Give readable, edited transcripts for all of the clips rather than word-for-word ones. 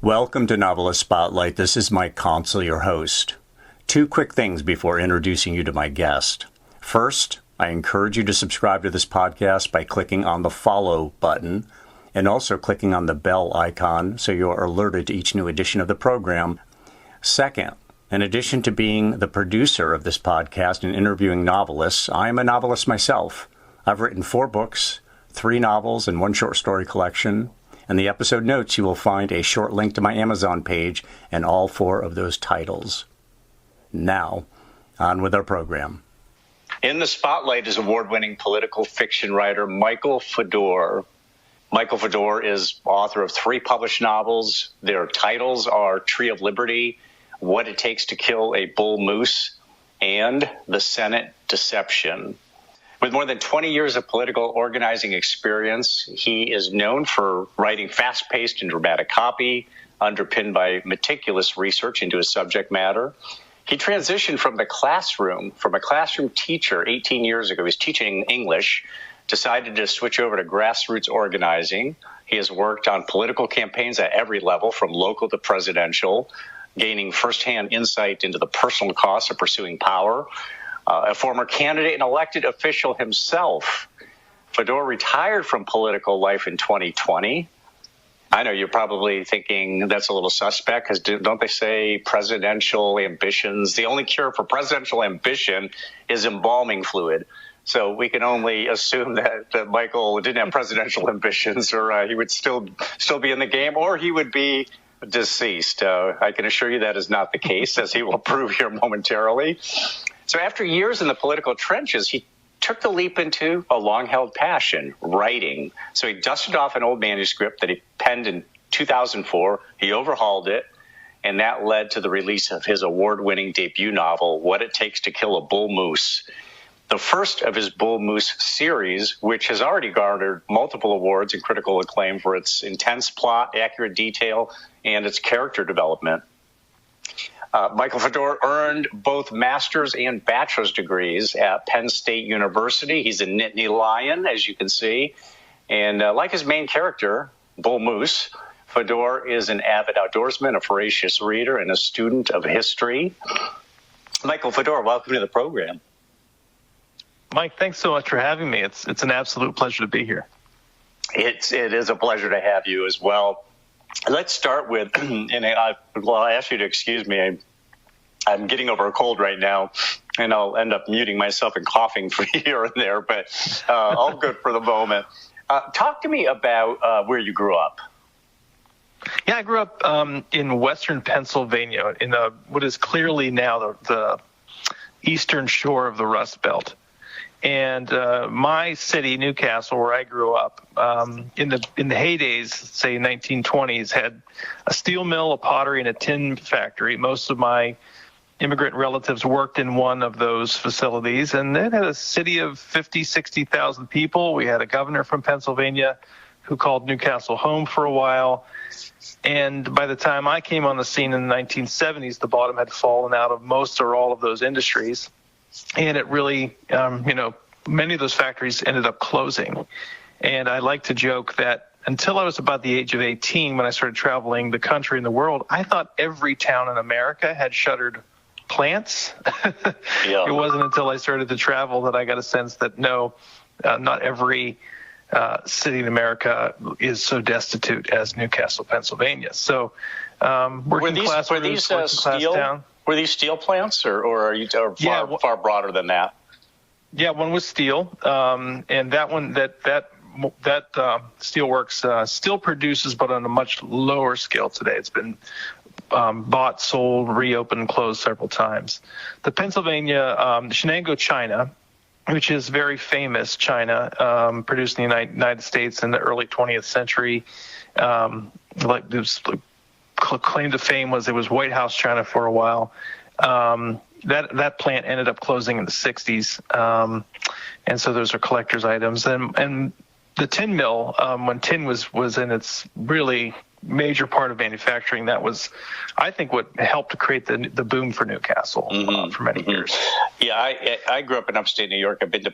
Welcome to Novelist Spotlight. This is Mike Consul, your host. Two quick things before introducing you to my guest. First, I encourage you to subscribe to this podcast by clicking on the follow button and also clicking on the bell icon so you are alerted to each new edition of the program. Second, in addition to being the producer of this podcast and interviewing novelists, I am a novelist myself. I've written 4 books, 3 novels, and 1 short story collection. In the episode notes, you will find a short link to my Amazon page and all 4 of those titles. Now, on with our program. In the spotlight is award-winning political fiction writer Michael Fedor. Michael Fedor is author of 3 published novels. Their titles are Tree of Liberty, What It Takes to Kill a Bull Moose, and The Senate Deception. With more than 20 years of political organizing experience, he is known for writing fast-paced and dramatic copy, underpinned by meticulous research into his subject matter. He transitioned from a classroom teacher 18 years ago. He was teaching English, decided to switch over to grassroots organizing. He has worked on political campaigns at every level, from local to presidential, gaining firsthand insight into the personal costs of pursuing power. A former candidate and elected official himself, Fedor retired from political life in 2020. I know you're probably thinking that's a little suspect, because don't they say presidential ambitions? The only cure for presidential ambition is embalming fluid. So we can only assume that Michael didn't have presidential ambitions, or he would still be in the game, or he would be deceased. I can assure you that is not the case, as he will prove here momentarily. So after years in the political trenches, he took the leap into a long-held passion, writing. So he dusted off an old manuscript that he penned in 2004. He overhauled it, and that led to the release of his award-winning debut novel, What It Takes to Kill a Bull Moose, the first of his Bull Moose series, which has already garnered multiple awards and critical acclaim for its intense plot, accurate detail, and its character development. Michael Fedor earned both master's and bachelor's degrees at Penn State University. He's a Nittany Lion, as you can see. And like his main character, Bull Moose, Fedor is an avid outdoorsman, a voracious reader, and a student of history. Michael Fedor, welcome to the program. Mike, thanks so much for having me. It's an absolute pleasure to be here. It is a pleasure to have you as well. Let's start with, and I ask you to excuse me, I'm getting over a cold right now, and I'll end up muting myself and coughing for here and there, but all good for the moment. Talk to me about where you grew up. Yeah, I grew up in western Pennsylvania, in what is clearly now the eastern shore of the Rust Belt. And my city, Newcastle, where I grew up, in the heydays, say 1920s, had a steel mill, a pottery, and a tin factory. Most of my immigrant relatives worked in one of those facilities, and it had a city of 50, 60,000 people. We had a governor from Pennsylvania who called Newcastle home for a while. And by the time I came on the scene in the 1970s, the bottom had fallen out of most or all of those industries. And it really, many of those factories ended up closing. And I like to joke that until I was about the age of 18, when I started traveling the country and the world, I thought every town in America had shuttered plants. Yeah. It wasn't until I started to travel that I got a sense that no, not every city in America is so destitute as Newcastle, Pennsylvania. So working class town. Were these steel plants, or are you far broader than that? Yeah, one was steel, and that one that steelworks still produces, but on a much lower scale today. It's been bought, sold, reopened, closed several times. The Pennsylvania Shenango China, which is very famous China, produced in the United States in the early 20th century. Claim to fame was it was White House China for a while. That plant ended up closing in the 60s, and so those are collector's items. And the tin mill, when tin was in its really major part of manufacturing. That was, I think, what helped to create the boom for Newcastle for many years. Yeah, I grew up in upstate New York. I've been to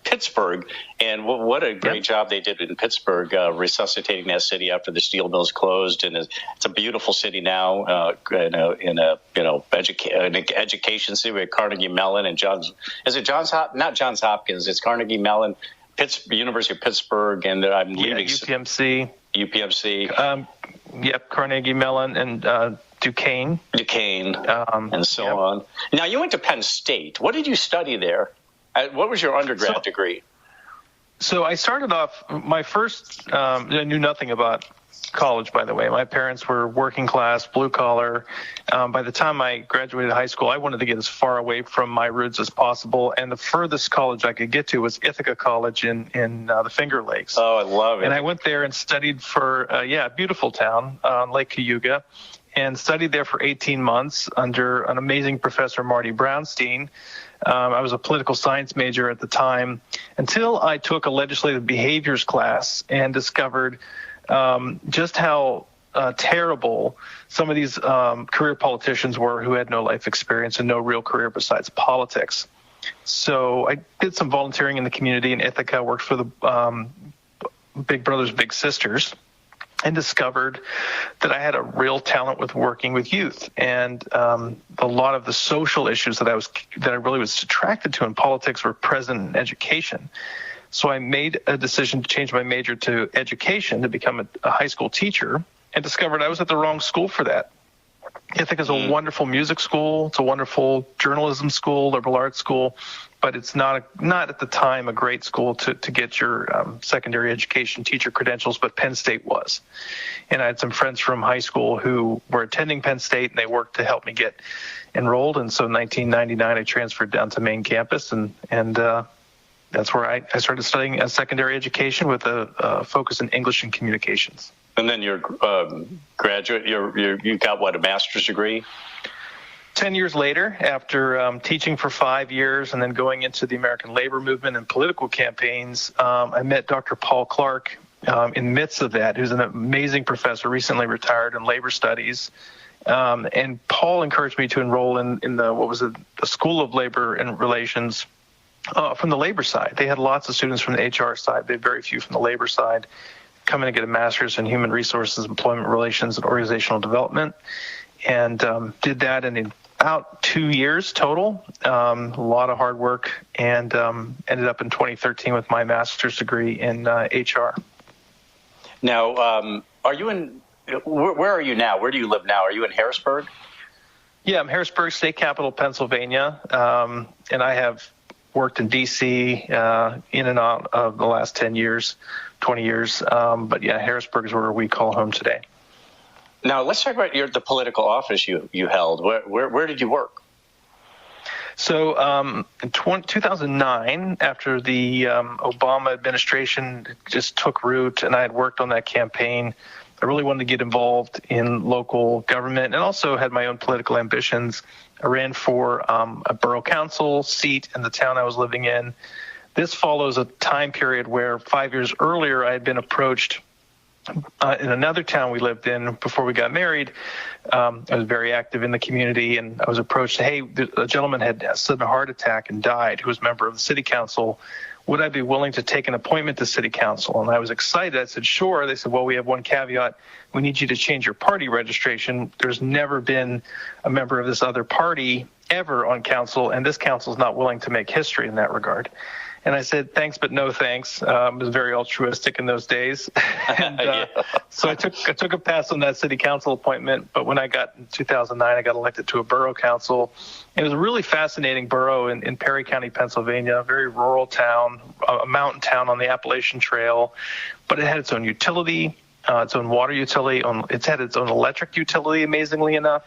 Pittsburgh, and what a great job they did in Pittsburgh, resuscitating that city after the steel mills closed. And it's a beautiful city now, in a education city with Carnegie Mellon and not Johns Hopkins. It's Carnegie Mellon, University of Pittsburgh, and I'm leaving UPMC. Carnegie Mellon and Duquesne, and so on. Now, you went to Penn State. What did you study there? What was your undergrad degree? So I started off, my first, I knew nothing about college, by the way. My parents were working class, blue collar. By the time I graduated high school, I wanted to get as far away from my roots as possible. And the furthest college I could get to was Ithaca College in the Finger Lakes. Oh, I love it. And I went there and studied for, a beautiful town on Lake Cayuga, and studied there for 18 months under an amazing professor, Marty Brownstein. I was a political science major at the time, until I took a legislative behaviors class and discovered just how terrible some of these career politicians were who had no life experience and no real career besides politics. So I did some volunteering in the community in Ithaca, worked for the Big Brothers Big Sisters, and discovered that I had a real talent with working with youth, and a lot of the social issues that I really was attracted to in politics were present in education. So I made a decision to change my major to education to become a high school teacher, and discovered I was at the wrong school for that. Ithaca is a wonderful music school. It's a wonderful journalism school, liberal arts school, but it's not at the time a great school to get your secondary education teacher credentials, but Penn State was. And I had some friends from high school who were attending Penn State, and they worked to help me get enrolled. And so in 1999, I transferred down to main campus, and that's where I started studying secondary education with a focus in English and communications. And then your graduate, you got what, a master's degree? 10 years later, after teaching for 5 years and then going into the American labor movement and political campaigns, I met Dr. Paul Clark in the midst of that, who's an amazing professor, recently retired in labor studies. And Paul encouraged me to enroll in the School of Labor and Relations from the labor side. They had lots of students from the HR side. They had very few from the labor side, come in and get a master's in human resources, employment relations, and organizational development, and did that in about 2 years total. A lot of hard work, and ended up in 2013 with my master's degree in HR. Now, where are you now? Where do you live now? Are you in Harrisburg? Yeah, I'm Harrisburg, state capital, Pennsylvania, and I have worked in D.C. In and out of the last 10 years, 20 years. But yeah, Harrisburg is where we call home today. Now, let's talk about the political office you held. Where did you work? So in 2009, after the Obama administration just took root, and I had worked on that campaign, I really wanted to get involved in local government and also had my own political ambitions. I ran for a borough council seat in the town I was living in. This follows a time period where 5 years earlier I had been approached in another town we lived in before we got married. I was very active in the community, and I was approached, hey, a gentleman had a sudden heart attack and died who was a member of the city council. Would I be willing to take an appointment to city council? And I was excited. I said, sure. They said, well, we have one caveat. We need you to change your party registration. There's never been a member of this other party ever on council, and this council is not willing to make history in that regard. And I said, thanks, but no thanks. I was very altruistic in those days. And so I took a pass on that city council appointment. But when I got in 2009, I got elected to a borough council. It was a really fascinating borough in Perry County, Pennsylvania, a very rural town, a mountain town on the Appalachian Trail. But it had its own utility, its own water utility. It's had its own electric utility, amazingly enough.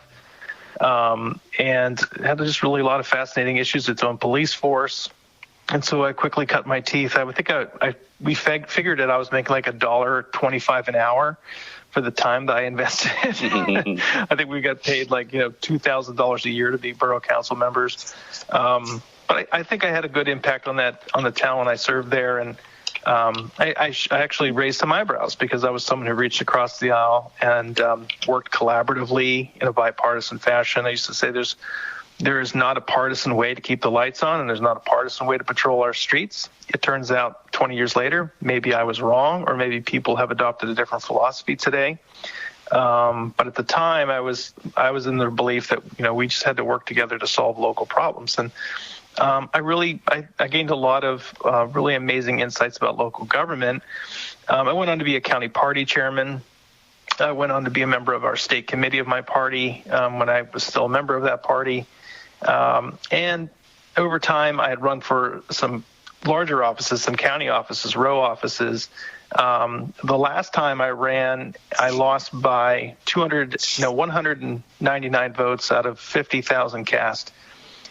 And it had just really a lot of fascinating issues, its own police force. And so I quickly cut my teeth. I would think we figured it. I was making like $1.25 an hour for the time that I invested. I think we got paid like $2,000 a year to be borough council members. But I think I had a good impact on the town when I served there, and I actually raised some eyebrows because I was someone who reached across the aisle and worked collaboratively in a bipartisan fashion. I used to say there is not a partisan way to keep the lights on, and there's not a partisan way to patrol our streets. It turns out 20 years later, maybe I was wrong, or maybe people have adopted a different philosophy today. But at the time, I was in the belief that we just had to work together to solve local problems. And I gained a lot of really amazing insights about local government. I went on to be a county party chairman. I went on to be a member of our state committee of my party when I was still a member of that party. And over time, I had run for some larger offices, some county offices, row offices. The last time I ran, I lost by 199 votes out of 50,000 cast.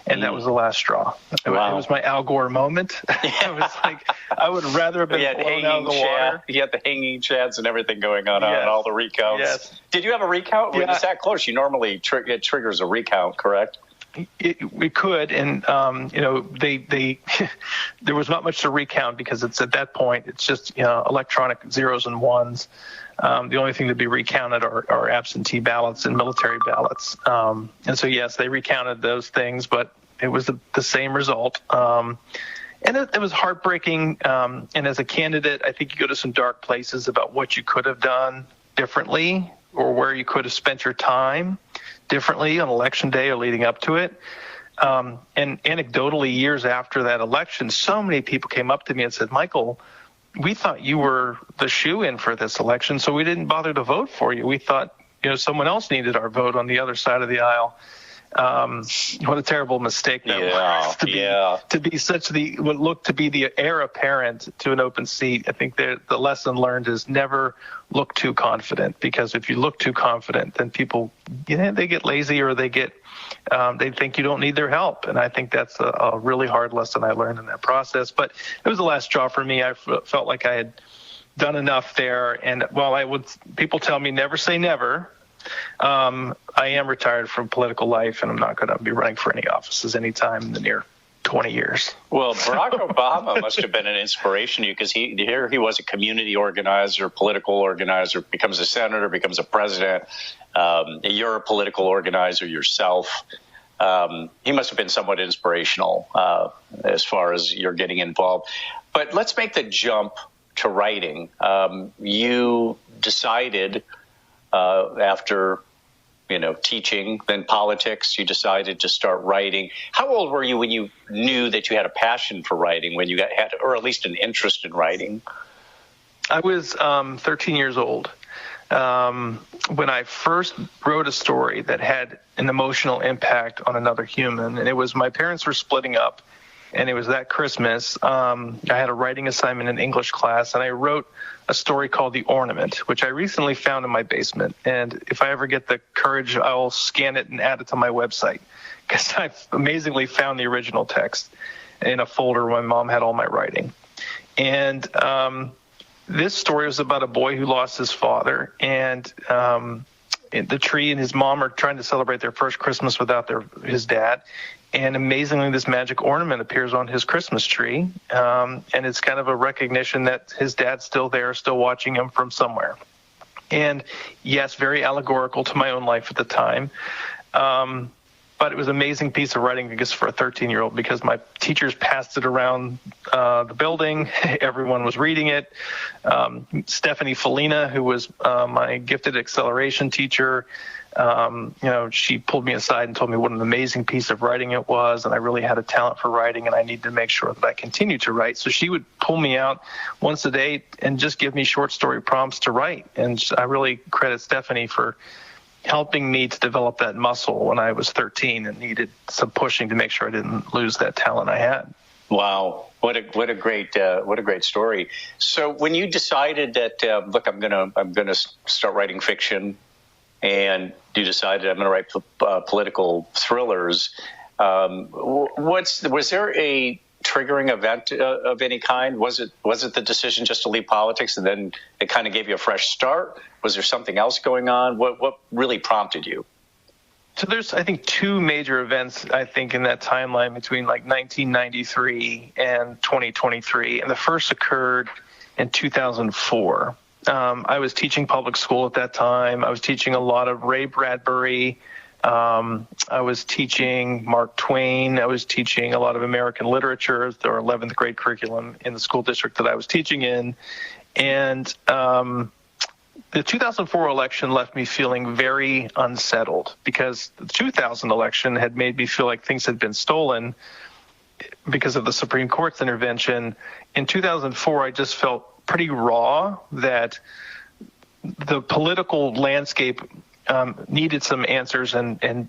And that was the last straw. Wow. It was my Al Gore moment. It was like, I would rather have been blown out of the water. You had the hanging chads and everything going on, Yes. and all the recounts. Yes. Did you have a recount? Yeah. It's that close. You normally it triggers a recount, correct? We could, and they there was not much to recount because it's at that point it's just electronic zeros and ones. The only thing to be recounted are absentee ballots and military ballots. And so yes, they recounted those things, but it was the same result. And it was heartbreaking. And as a candidate, I think you go to some dark places about what you could have done differently or where you could have spent your time differently on election day or leading up to it. And anecdotally, years after that election, so many people came up to me and said, Michael, we thought you were the shoe-in for this election, so we didn't bother to vote for you. We thought someone else needed our vote on the other side of the aisle. What a terrible mistake that was to be such what looked to be the heir apparent to an open seat. I think the lesson learned is never look too confident, because if you look too confident, then people they get lazy or they think you don't need their help. And I think that's a really hard lesson I learned in that process. But it was the last straw for me. I felt like I had done enough there. And while people tell me never say never, I am retired from political life, and I'm not going to be running for any offices anytime in the near 20 years. Well, Barack Obama must have been an inspiration to you, because he was a community organizer, political organizer, becomes a senator, becomes a president. You're a political organizer yourself. He must have been somewhat inspirational as far as you're getting involved. But let's make the jump to writing. You decided after teaching, then politics, you decided to start writing. How old were you when you knew that you had a passion for writing, when you had, or at least an interest in writing? I was 13 years old when I first wrote a story that had an emotional impact on another human. And it was, my parents were splitting up, and it was that Christmas. I had a writing assignment in English class, and I wrote a story called The Ornament, which I recently found in my basement. And if I ever get the courage, I'll scan it and add it to my website, because I've amazingly found the original text in a folder where my mom had all my writing. And this story was about a boy who lost his father, and the tree and his mom are trying to celebrate their first Christmas without his dad. And amazingly, this magic ornament appears on his Christmas tree. And it's kind of a recognition that his dad's still there, still watching him from somewhere. And yes, very allegorical to my own life at the time. But it was an amazing piece of writing, I guess, for a 13-year-old, because my teachers passed it around the building. Everyone was reading it. Stephanie Felina, who was my gifted acceleration teacher, she pulled me aside and told me what an amazing piece of writing it was, and I really had a talent for writing, and I needed to make sure that I continued to write. So she would pull me out once a day and just give me short story prompts to write. And I really credit Stephanie for helping me to develop that muscle when I was 13 and needed some pushing to make sure I didn't lose that talent I had. Wow, what a great story. So when you decided that look, I'm gonna start writing fiction, and you decided I'm gonna write political thrillers, was there a triggering event of any kind? Was it the decision just to leave politics, and then it kind of gave you a fresh start? Was there something else going on? What really prompted you? So there's, I think, two major events, I think, in that timeline between like 1993 and 2023. And the first occurred in 2004. I was teaching public school at that time. I was teaching a lot of Ray Bradbury. I was teaching Mark Twain. I was teaching a lot of American literature, our 11th grade curriculum in the school district that I was teaching in. And the 2004 election left me feeling very unsettled because the 2000 election had made me feel like things had been stolen because of the Supreme Court's intervention. In 2004, I just felt pretty raw that the political landscape needed some answers, and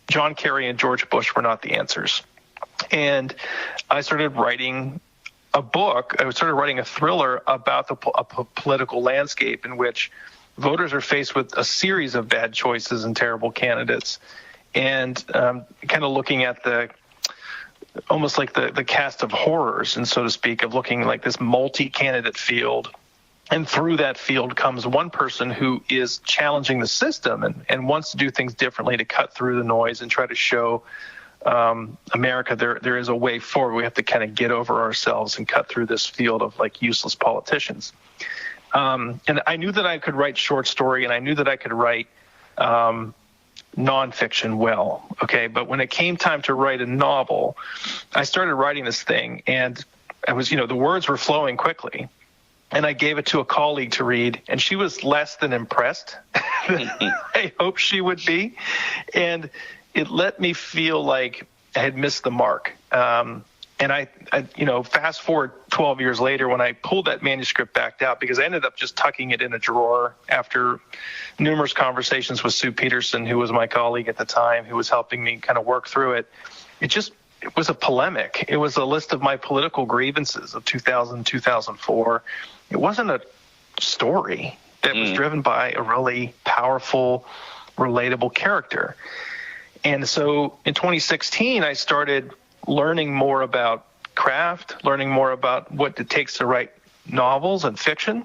John Kerry and George Bush were not the answers. And I started writing a book. I started writing a thriller about the political landscape in which voters are faced with a series of bad choices and terrible candidates, and kind of looking at almost like the cast of horrors, and so to speak, of looking like this multi-candidate field. And through that field comes one person who is challenging the system and wants to do things differently to cut through the noise and try to show America there is a way forward. We have to kind of get over ourselves and cut through this field of like useless politicians. And I knew that I could write short story, and I knew that I could write nonfiction well. Okay, but when it came time to write a novel, I started writing this thing, and I was, the words were flowing quickly. And I gave it to a colleague to read, and she was less than impressed. I hope she would be. And it let me feel like I had missed the mark. And I fast forward 12 years later when I pulled that manuscript back out, because I ended up just tucking it in a drawer after numerous conversations with Sue Peterson, who was my colleague at the time, who was helping me kind of work through it. It was a polemic. It was a list of my political grievances of 2000, 2004. It wasn't a story that was driven by a really powerful, relatable character. And so in 2016, I started learning more about craft, learning more about what it takes to write novels and fiction.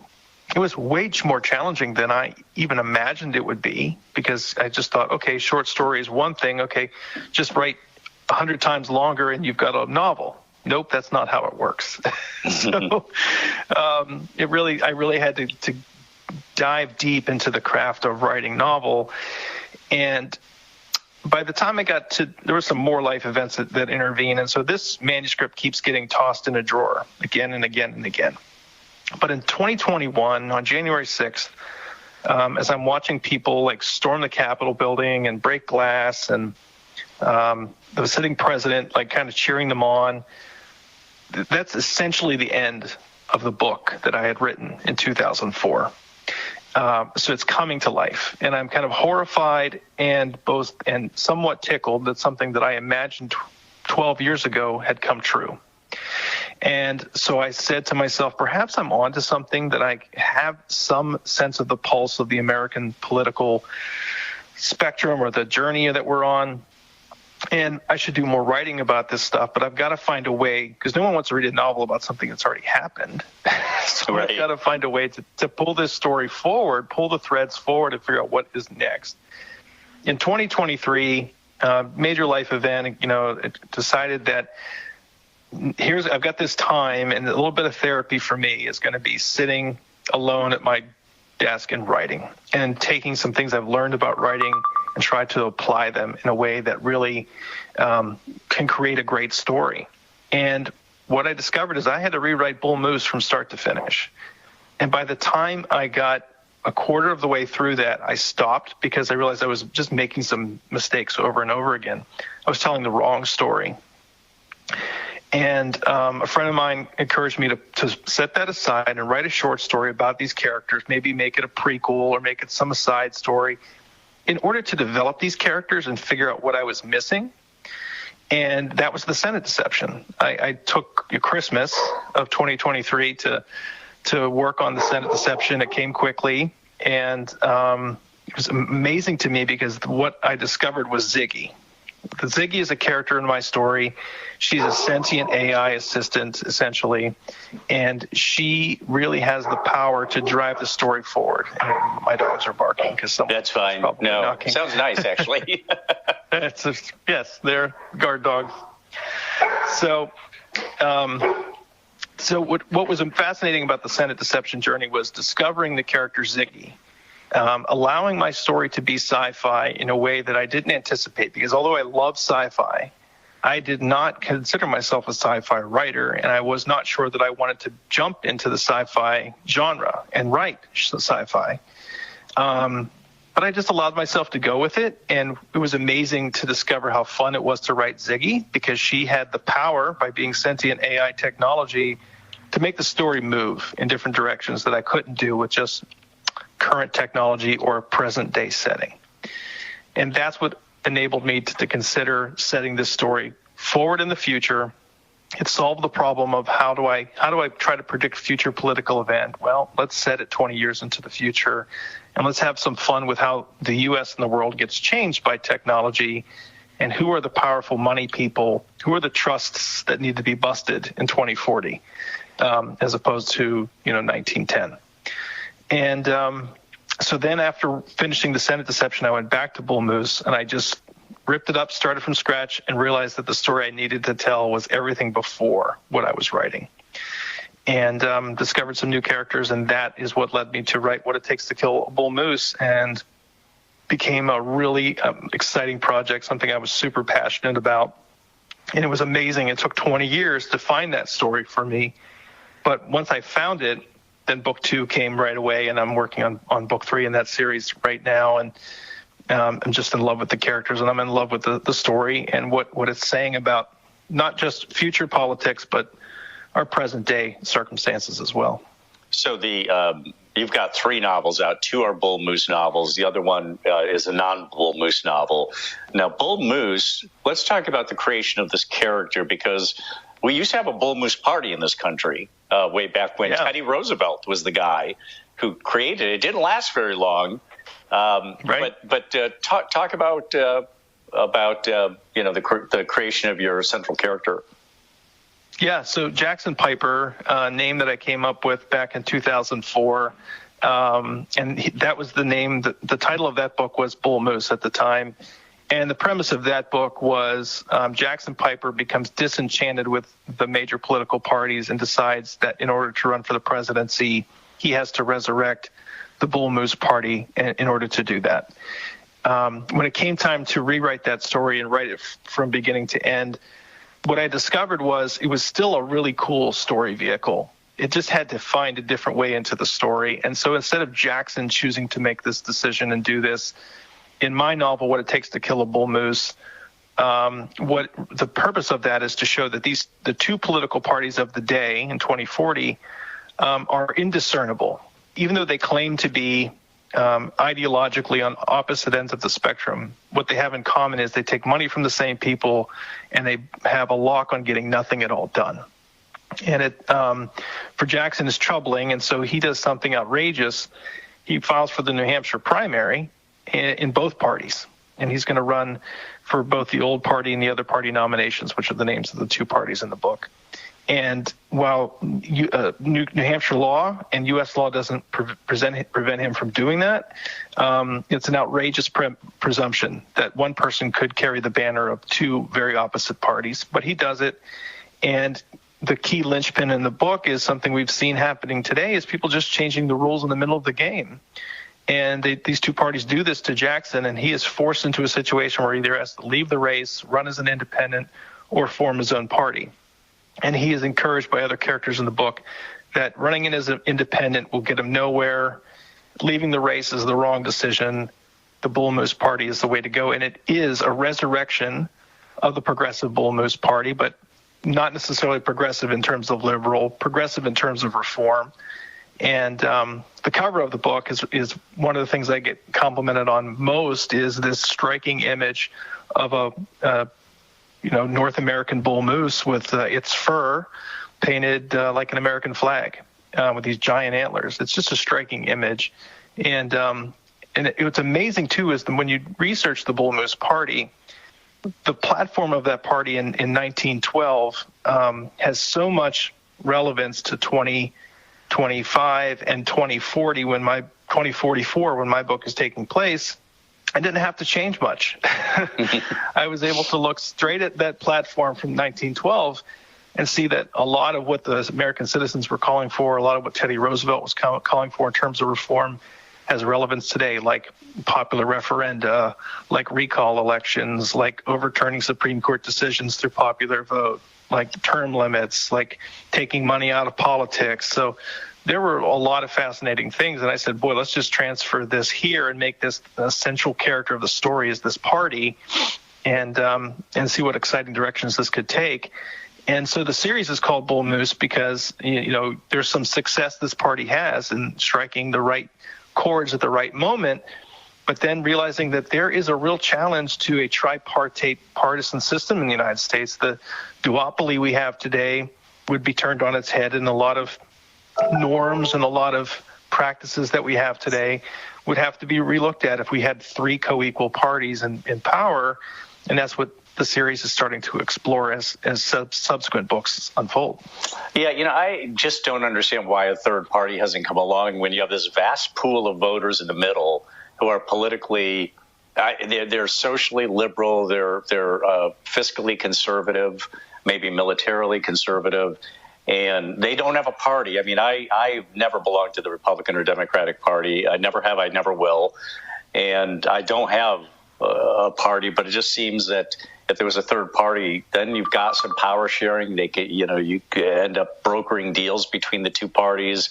It was way more challenging than I even imagined it would be, because I just thought, okay, short story is one thing. Okay, just write 100 times longer and you've got a novel. Nope, that's not how it works. So I really had to dive deep into the craft of writing novel. And by the time I got to, there were some more life events that intervene. And so this manuscript keeps getting tossed in a drawer again and again and again. But in 2021, on January 6th, as I'm watching people like storm the Capitol building and break glass, and the sitting president like kind of cheering them on, that's essentially the end of the book that I had written in 2004. So it's coming to life, and I'm kind of horrified and somewhat tickled that something that I imagined 12 years ago had come true. And so I said to myself, perhaps I'm onto something, that I have some sense of the pulse of the American political spectrum or the journey that we're on. And I should do more writing about this stuff, but I've got to find a way, because no one wants to read a novel about something that's already happened. So right. I've got to find a way to pull this story forward, pull the threads forward, and figure out what is next. In 2023, major life event, it decided that I've got this time, and a little bit of therapy for me is going to be sitting alone at my desk and writing, and taking some things I've learned about writing and try to apply them in a way that really can create a great story. And what I discovered is I had to rewrite Bull Moose from start to finish. And by the time I got a quarter of the way through that, I stopped, because I realized I was just making some mistakes over and over again. I was telling the wrong story. And a friend of mine encouraged me to set that aside and write a short story about these characters, maybe make it a prequel or make it some aside story, in order to develop these characters and figure out what I was missing. And that was the Senate deception. I took Christmas of 2023 to work on the Senate deception. It came quickly, and it was amazing to me, because what I discovered was Ziggy. Ziggy is a character in my story. She's a sentient AI assistant, essentially, and she really has the power to drive the story forward. And my dogs are barking because someone. That's fine. No, knocking. Sounds nice, actually. Yes, they're guard dogs. So, what was fascinating about the Senate deception journey was discovering the character Ziggy, allowing my story to be sci-fi in a way that I didn't anticipate. Because although I love sci-fi, I did not consider myself a sci-fi writer, and I was not sure that I wanted to jump into the sci-fi genre and write sci-fi. But I just allowed myself to go with it, and it was amazing to discover how fun it was to write Ziggy, because she had the power, by being sentient AI technology, to make the story move in different directions that I couldn't do with just current technology or a present-day setting. And that's what enabled me to consider setting this story forward in the future. It solved the problem of how do I try to predict future political event? Well, let's set it 20 years into the future, and let's have some fun with how the U.S. and the world gets changed by technology, and who are the powerful money people, who are the trusts that need to be busted in 2040, as opposed to 1910. And so then after finishing the Senate deception, I went back to Bull Moose, and I just ripped it up, started from scratch, and realized that the story I needed to tell was everything before what I was writing. And discovered some new characters, and that is what led me to write What It Takes to Kill a Bull Moose, and became a really exciting project, something I was super passionate about. And it was amazing. It took 20 years to find that story for me. But once I found it, then book 2 came right away, and I'm working on book 3 in that series right now. And I'm just in love with the characters, and I'm in love with the story and what it's saying about not just future politics, but our present day circumstances as well. So you've got 3 novels out. 2 are Bull Moose novels. The other one is a non-Bull Moose novel. Now, Bull Moose, let's talk about the creation of this character, because we used to have a Bull Moose party in this country way back when. Teddy Roosevelt was the guy who created it. It didn't last very long. Right. But talk about the creation of your central character. Yeah, so Jackson Piper, name that I came up with back in 2004, and that was the name. The title of that book was Bull Moose at the time, and the premise of that book was Jackson Piper becomes disenchanted with the major political parties and decides that in order to run for the presidency, he has to resurrect the Bull Moose Party in order to do that. When it came time to rewrite that story and write it from beginning to end, what I discovered was it was still a really cool story vehicle. It just had to find a different way into the story. And so instead of Jackson choosing to make this decision and do this, in my novel, What It Takes to Kill a Bull Moose, what the purpose of that is to show that the 2 political parties of the day in 2040 are indiscernible. Even though they claim to be ideologically on opposite ends of the spectrum, what they have in common is they take money from the same people, and they have a lock on getting nothing at all done. And it, for Jackson, is troubling, and so he does something outrageous. He files for the New Hampshire primary in both parties, and he's going to run for both the old party and the other party nominations, which are the names of the 2 parties in the book. And while New Hampshire law and U.S. law doesn't prevent him from doing that, it's an outrageous presumption that one person could carry the banner of 2 very opposite parties. But he does it, and the key linchpin in the book is something we've seen happening today, is people just changing the rules in the middle of the game. And these 2 parties do this to Jackson, and he is forced into a situation where he either has to leave the race, run as an independent, or form his own party. And he is encouraged by other characters in the book that running in as an independent will get him nowhere. Leaving the race is the wrong decision. The Bull Moose Party is the way to go. And it is a resurrection of the progressive Bull Moose Party, but not necessarily progressive in terms of liberal, progressive in terms of reform. And the cover of the book is one of the things I get complimented on most, is this striking image of a North American bull moose with its fur painted like an American flag with these giant antlers. It's just a striking image. And what's amazing, too, is that when you research the Bull Moose Party, the platform of that party in 1912 has so much relevance to 2025 and 2044 when my book is taking place. I didn't have to change much. I was able to look straight at that platform from 1912 and see that a lot of what the American citizens were calling for, a lot of what Teddy Roosevelt was calling for in terms of reform has relevance today, like popular referenda, like recall elections, like overturning Supreme Court decisions through popular vote, like term limits, like taking money out of politics. So there were a lot of fascinating things. And I said, boy, let's just transfer this here and make this the central character of the story is this party and see what exciting directions this could take. And so the series is called Bull Moose because, there's some success this party has in striking the right chords at the right moment, but then realizing that there is a real challenge to a tripartite partisan system in the United States. The duopoly we have today would be turned on its head, and a lot of norms and a lot of practices that we have today would have to be relooked at if we had three co-equal parties in power, and that's what the series is starting to explore as subsequent books unfold. Yeah, I just don't understand why a third party hasn't come along when you have this vast pool of voters in the middle who are politically, they're socially liberal, they're fiscally conservative, maybe militarily conservative, and they don't have a party. I mean, I've never belonged to the Republican or Democratic Party. I never have, I never will, and I don't have a party, but it just seems that if there was a third party, then you've got some power sharing. They could, you could end up brokering deals between the two parties.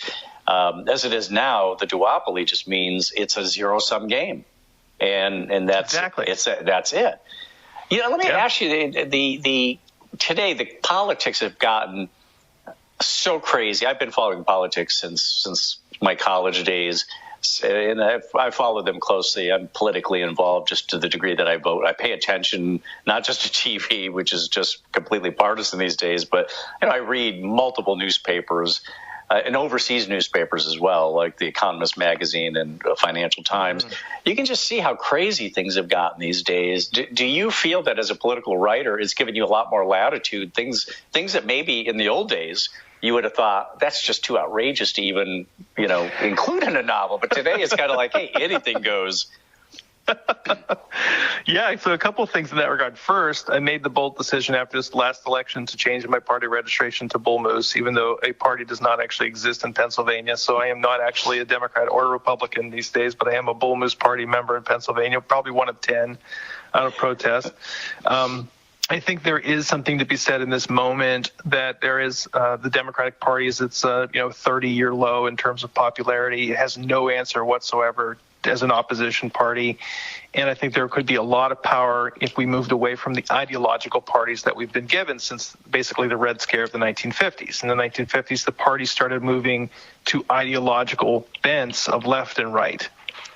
As it is now, the duopoly just means it's a zero-sum game, and that's exactly that's it. Let me ask you: today the politics have gotten so crazy. I've been following politics since my college days. And I follow them closely. I'm politically involved just to the degree that I vote. I pay attention not just to TV, which is just completely partisan these days, but I read multiple newspapers and overseas newspapers as well, like The Economist magazine and Financial Times. Mm-hmm. You can just see how crazy things have gotten these days. Do you feel that as a political writer, it's given you a lot more latitude? Things that maybe in the old days you would have thought that's just too outrageous to even, include in a novel. But today it's kind of like, hey, anything goes. Yeah, so a couple of things in that regard. First, I made the bold decision after this last election to change my party registration to Bull Moose, even though a party does not actually exist in Pennsylvania. So I am not actually a Democrat or a Republican these days, but I am a Bull Moose party member in Pennsylvania, probably one of 10 out of protest. I think there is something to be said in this moment that there is the Democratic Party is its 30-year low in terms of popularity. It has no answer whatsoever as an opposition party, and I think there could be a lot of power if we moved away from the ideological parties that we've been given since basically the Red Scare of the 1950s. In the 1950s, the parties started moving to ideological bents of left and right.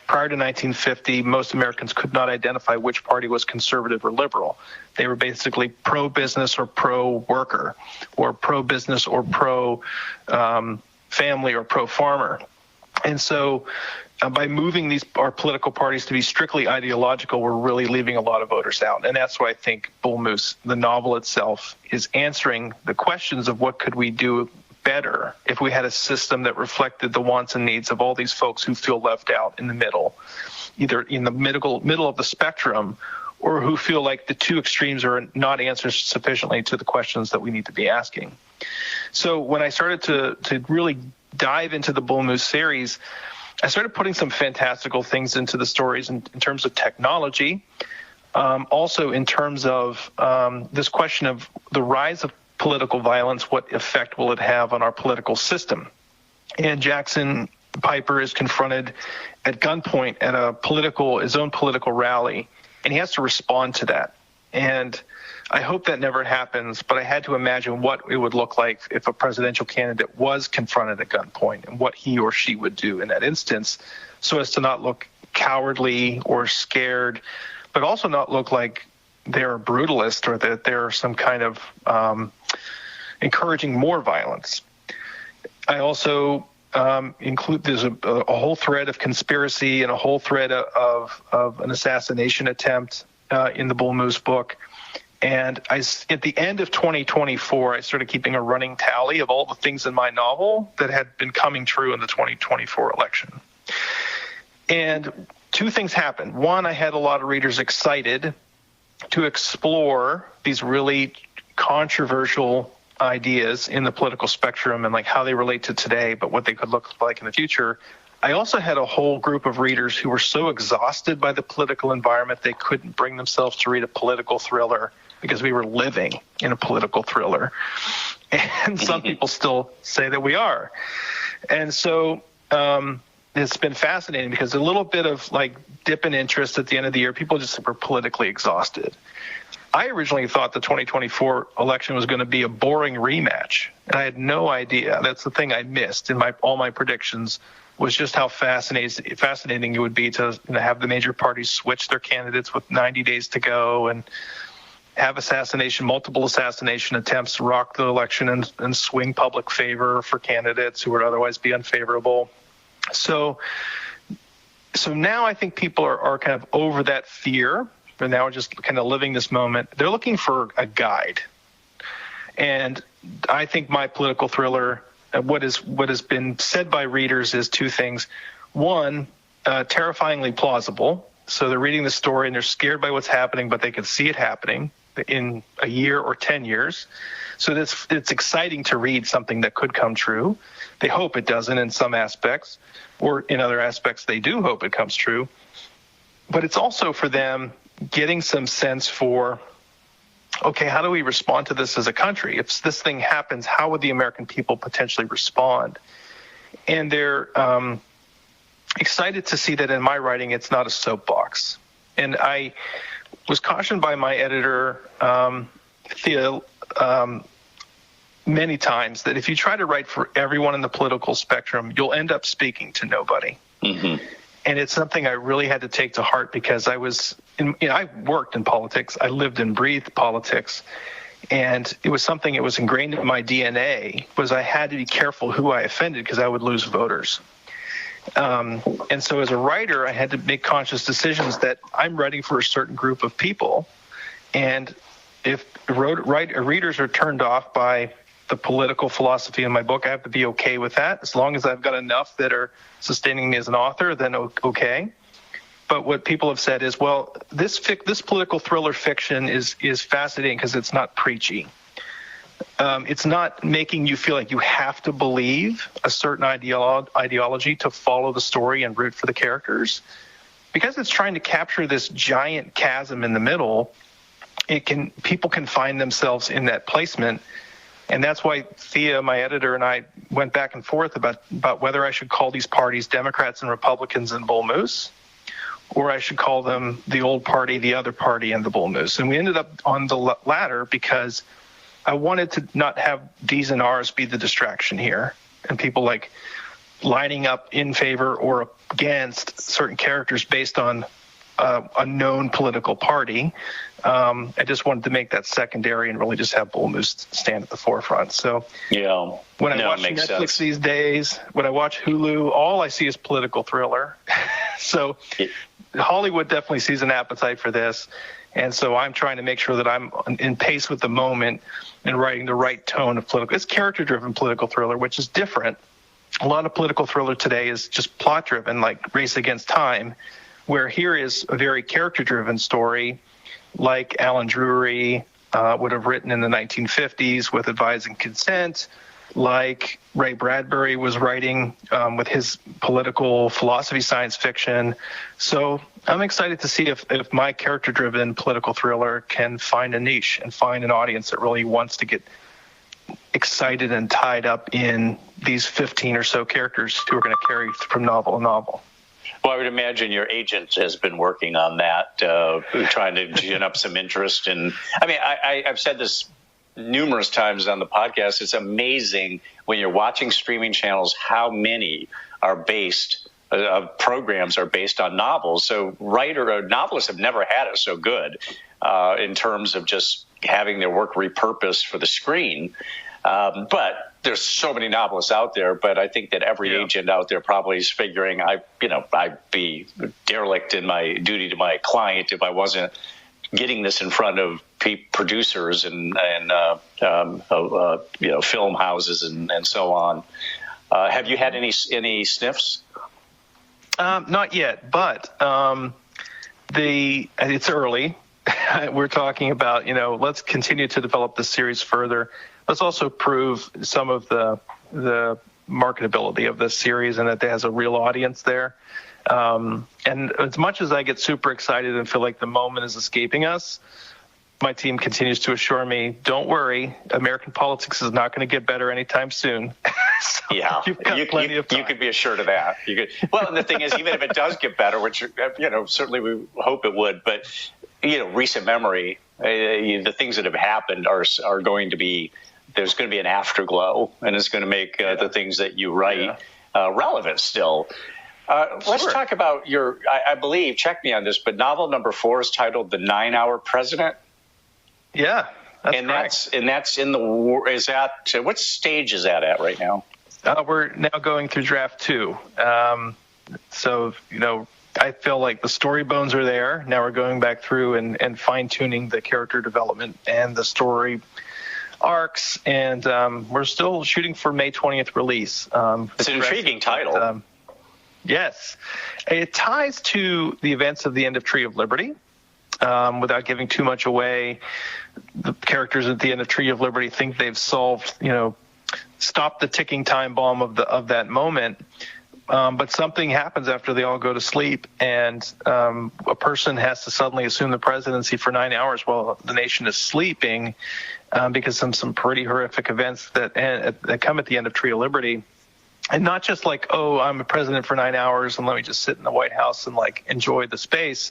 Prior to 1950, most Americans could not identify which party was conservative or liberal. They were basically pro-business or pro-worker, or pro-business or pro-family or pro-farmer. And so by moving our political parties to be strictly ideological, we're really leaving a lot of voters out. And that's why I think Bull Moose, the novel itself, is answering the questions of what could we do better if we had a system that reflected the wants and needs of all these folks who feel left out in the middle, either in the middle of the spectrum, or who feel like the two extremes are not answers sufficiently to the questions that we need to be asking. So when I started to really dive into the Bull Moose series, I started putting some fantastical things into the stories in terms of technology, also in terms of this question of the rise of political violence, what effect will it have on our political system? And Jackson Piper is confronted at gunpoint at his own political rally, and he has to respond to that. And I hope that never happens, but I had to imagine what it would look like if a presidential candidate was confronted at gunpoint and what he or she would do in that instance so as to not look cowardly or scared, but also not look like they're a brutalist or that they're some kind of encouraging more violence. I also include there's a whole thread of conspiracy and a whole thread of an assassination attempt in the Bull Moose book. And at the end of 2024, I started keeping a running tally of all the things in my novel that had been coming true in the 2024 election. And two things happened. One, I had a lot of readers excited to explore these really controversial ideas in the political spectrum and like how they relate to today, but what they could look like in the future. I also had a whole group of readers who were so exhausted by the political environment they couldn't bring themselves to read a political thriller because we were living in a political thriller. And some people still say that we are. And so it's been fascinating because a little bit of like dip in interest at the end of the year, people just were politically exhausted. I originally thought the 2024 election was going to be a boring rematch, and I had no idea. That's the thing I missed in all my predictions, was just how fascinating it would be to have the major parties switch their candidates with 90 days to go and have multiple assassination attempts rock the election and swing public favor for candidates who would otherwise be unfavorable. So now I think people are kind of over that fear. They're now just kind of living this moment. They're looking for a guide. And I think my political thriller, what has been said by readers is two things. One, terrifyingly plausible. So they're reading the story and they're scared by what's happening, but they can see it happening in a year or 10 years. So it's exciting to read something that could come true. They hope it doesn't in some aspects, or in other aspects they do hope it comes true. But it's also for them getting some sense for, okay, how do we respond to this as a country? If this thing happens, how would the American people potentially respond? And they're excited to see that in my writing, it's not a soapbox. And I was cautioned by my editor, Thea, many times that if you try to write for everyone in the political spectrum, you'll end up speaking to nobody. Mm-hmm. And it's something I really had to take to heart because I worked in politics. I lived and breathed politics. And it was something that was ingrained in my DNA, was I had to be careful who I offended because I would lose voters. And so as a writer, I had to make conscious decisions that I'm writing for a certain group of people. And if readers are turned off by the political philosophy in my book, I have to be okay with that. As long as I've got enough that are sustaining me as an author, then okay. But what people have said is, well, this political thriller fiction is fascinating because it's not preachy. It's not making you feel like you have to believe a certain ideology to follow the story and root for the characters. Because it's trying to capture this giant chasm in the middle, people can find themselves in that placement. And that's why Thea, my editor, and I went back and forth about whether I should call these parties Democrats and Republicans and Bull Moose, or I should call them the old party, the other party, and the Bull Moose. And we ended up on the latter because I wanted to not have D's and R's be the distraction here, and people like lining up in favor or against certain characters based on a known political party. I just wanted to make that secondary and really just have Bull Moose stand at the forefront. So when I watch Netflix these days, when I watch Hulu, all I see is political thriller. So Hollywood definitely sees an appetite for this. And so I'm trying to make sure that I'm in pace with the moment and writing the right tone of political. It's character-driven political thriller, which is different. A lot of political thriller today is just plot-driven, like Race Against Time, where here is a very character-driven story like Alan Drury would have written in the 1950s with Advise and Consent, like Ray Bradbury was writing with his political philosophy science fiction. So I'm excited to see if my character-driven political thriller can find a niche and find an audience that really wants to get excited and tied up in these 15 or so characters who are going to carry from novel to novel. Well, I would imagine your agent has been working on that, trying to gin up some interest. And I mean, I've said this numerous times on the podcast. It's amazing when you're watching streaming channels how many are based programs are based on novels. So novelists have never had it so good in terms of just having their work repurposed for the screen. But there's so many novelists out there, but I think that every agent out there probably is figuring I'd be derelict in my duty to my client if I wasn't getting this in front of producers and film houses and so on. Have you had any sniffs? Not yet, but it's early. We're talking about, let's continue to develop this series further. Let's also prove some of the marketability of this series and that it has a real audience there. And as much as I get super excited and feel like the moment is escaping us, my team continues to assure me, don't worry, American politics is not going to get better anytime soon. So yeah, you've got plenty of time. You could be assured of that. Well, and the thing is, even if it does get better, which, certainly we hope it would, but, recent memory, the things that have happened are going to be, there's going to be an afterglow, and it's going to make the things that you write relevant still. Let's talk about I believe, check me on this, but novel number 4 is titled The 9-Hour President. Yeah, that's correct. That's in what stage is that at right now? We're now going through draft 2. So, I feel like the story bones are there. Now we're going back through and fine-tuning the character development and the story arcs, and we're still shooting for May 20th release. It's an intriguing title. Yes. It ties to the events of the end of Tree of Liberty. Without giving too much away, the characters at the end of Tree of Liberty think they've solved, stopped the ticking time bomb of that moment. But something happens after they all go to sleep, and a person has to suddenly assume the presidency for 9 hours while the nation is sleeping, because some pretty horrific events that come at the end of Tree of Liberty. And not just like, oh, I'm a president for 9 hours and let me just sit in the White House and enjoy the space.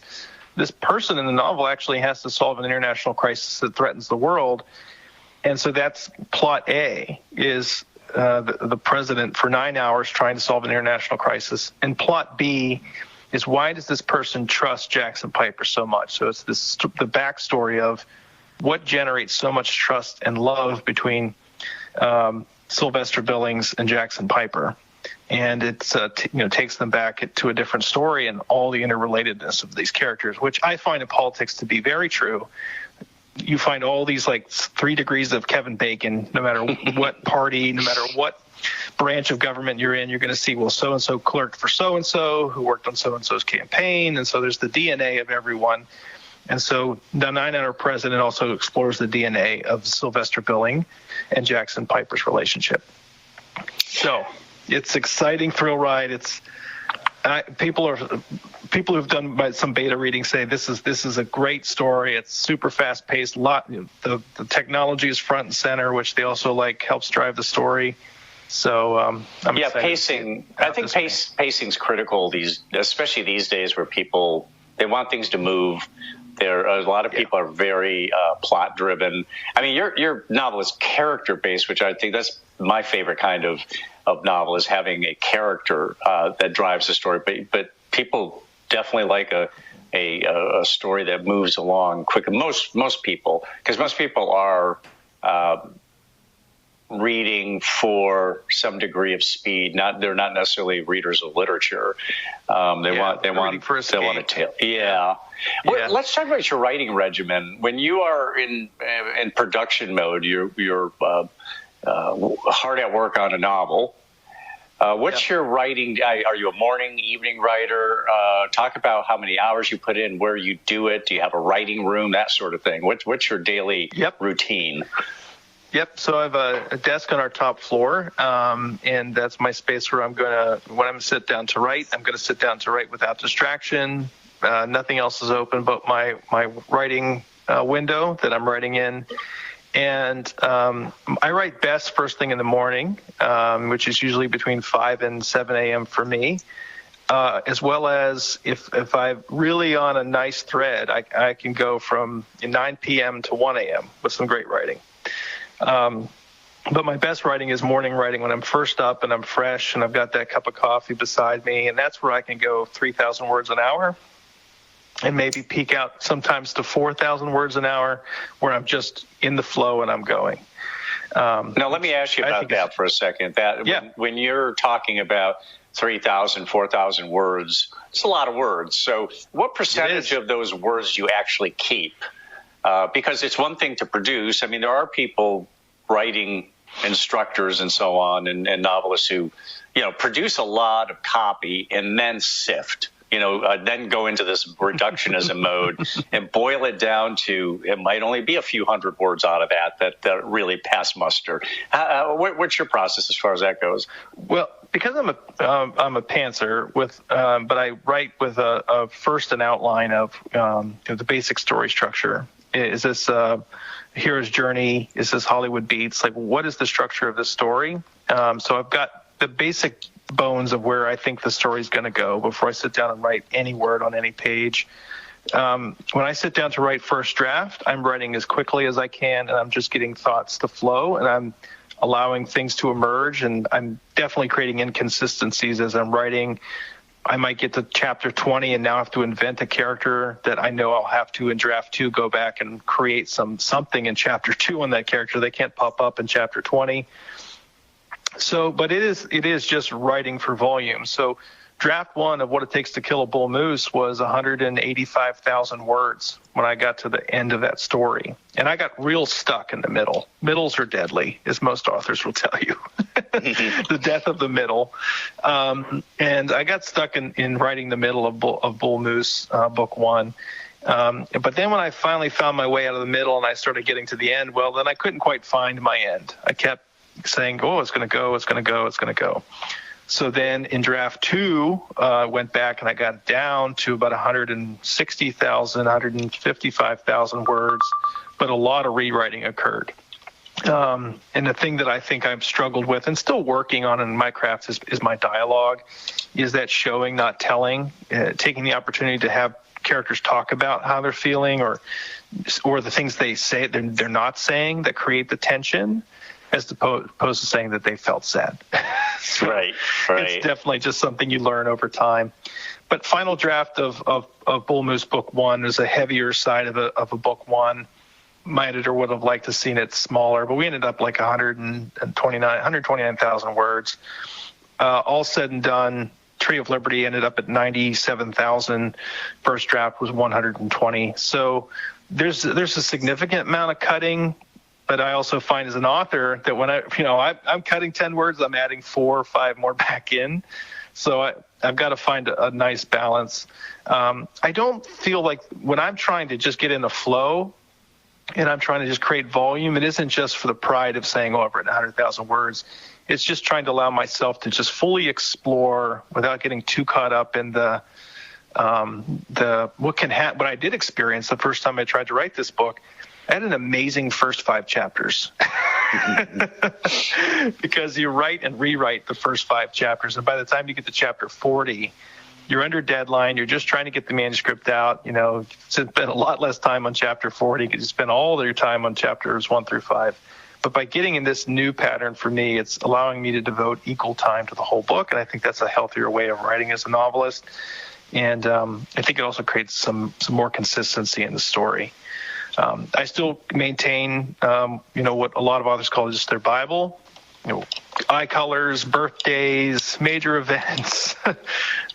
This person in the novel actually has to solve an international crisis that threatens the world. And so that's plot A, is the president for 9 hours trying to solve an international crisis. And plot B is, why does this person trust Jackson Piper so much? So it's the backstory of what generates so much trust and love between Sylvester Billings and Jackson Piper. And it's takes them back to a different story and all the interrelatedness of these characters, which I find in politics to be very true. You find all these 3 degrees of Kevin Bacon, no matter what party, no matter what branch of government you're in, you're going to see, well, so-and-so clerked for so-and-so who worked on so-and-so's campaign. And so there's the DNA of everyone. And so the 9-Hour President also explores the DNA of Sylvester Billings and Jackson Piper's relationship. So it's exciting thrill ride. People who've done some beta reading say this is a great story. It's super fast paced. The technology is front and center, which they also helps drive the story. So I'm excited. Pacing. I think pacing's critical especially these days where people they want things to move. A lot of people are very plot driven. I mean, your novel is character based, which I think that's my favorite kind of novel, is having a character that drives the story. But people definitely like a story that moves along quickly. Most people, because most people are reading for some degree of speed. They're not necessarily readers of literature. They want a tale. Yeah. Well, let's talk about your writing regimen. When you are in production mode, you're hard at work on a novel. What's your writing? Are you a morning, evening writer? Talk about how many hours you put in, where you do it. Do you have a writing room, that sort of thing? What's your daily routine? Yep. So I have a desk on our top floor, and that's my space where when I'm sit down to write, I'm going to sit down to write without distraction. Nothing else is open but my writing window that I'm writing in. And I write best first thing in the morning, which is usually between 5 and 7 a.m. for me, as well as if I'm really on a nice thread, I can go from 9 p.m. to 1 a.m. with some great writing. But my best writing is morning writing, when I'm first up and I'm fresh and I've got that cup of coffee beside me, and that's where I can go 3,000 words an hour and maybe peak out sometimes to 4,000 words an hour, where I'm just in the flow and I'm going. Now, let me ask you about that for a second. When you're talking about 3,000, 4,000 words, it's a lot of words. So what percentage of those words do you actually keep? Because it's one thing to produce. I mean, there are people, writing instructors and so on, and novelists who, produce a lot of copy and then sift. Then go into this reductionism mode and boil it down to, it might only be a few hundred words out of that really pass muster. What's your process as far as that goes? Well, because I'm a pantser but I write with first an outline of the basic story structure. Is this hero's journey? Is this Hollywood beats? Like, what is the structure of this story? So I've got the basic bones of where I think the story's going to go before I sit down and write any word on any page. When I sit down to write first draft, I'm writing as quickly as I can, and I'm just getting thoughts to flow, and I'm allowing things to emerge, and I'm definitely creating inconsistencies as I'm writing. I might get to chapter 20 and now have to invent a character that I know I'll have to in draft 2 go back and create something in chapter 2 on that character. They can't pop up in chapter 20. So, but it is just writing for volume. So draft 1 of What It Takes to Kill a Bull Moose was 185,000 words when I got to the end of that story. And I got real stuck in the middle. Middles are deadly, as most authors will tell you. The death of the middle. And I got stuck in writing the middle of Bull Moose, book 1. But then when I finally found my way out of the middle and I started getting to the end, well, then I couldn't quite find my end. I kept saying, oh, it's going to go, it's going to go, it's going to go. So then in draft 2, went back and I got down to about 160,000, 155,000 words, but a lot of rewriting occurred. And the thing that I think I've struggled with and still working on in my craft is my dialogue, is that showing, not telling, taking the opportunity to have characters talk about how they're feeling or the things they say they're not saying that create the tension, as opposed to saying that they felt sad. So right. It's definitely just something you learn over time. But final draft of Bull Moose Book 1 is a heavier side of a Book 1. My editor would have liked to seen it smaller, but we ended up like 129,000 words. All said and done, Tree of Liberty ended up at 97,000. First draft was 120. So there's a significant amount of cutting. But I also find as an author that when I'm cutting 10 words, I'm adding 4 or 5 more back in. So I've got to find a nice balance. I don't feel like when I'm trying to just get in a flow and I'm trying to just create volume, it isn't just for the pride of saying, oh, I've written 100,000 words. It's just trying to allow myself to just fully explore without getting too caught up in what can happen. What I did experience the first time I tried to write this book, I had an amazing first 5 chapters because you write and rewrite the first 5 chapters. And by the time you get to chapter 40, you're under deadline. You're just trying to get the manuscript out. Spend a lot less time on chapter 40 because you spend all of your time on chapters 1 through 5. But by getting in this new pattern for me, it's allowing me to devote equal time to the whole book. And I think that's a healthier way of writing as a novelist. And I think it also creates some more consistency in the story. I still maintain, what a lot of authors call just their Bible, eye colors, birthdays, major events,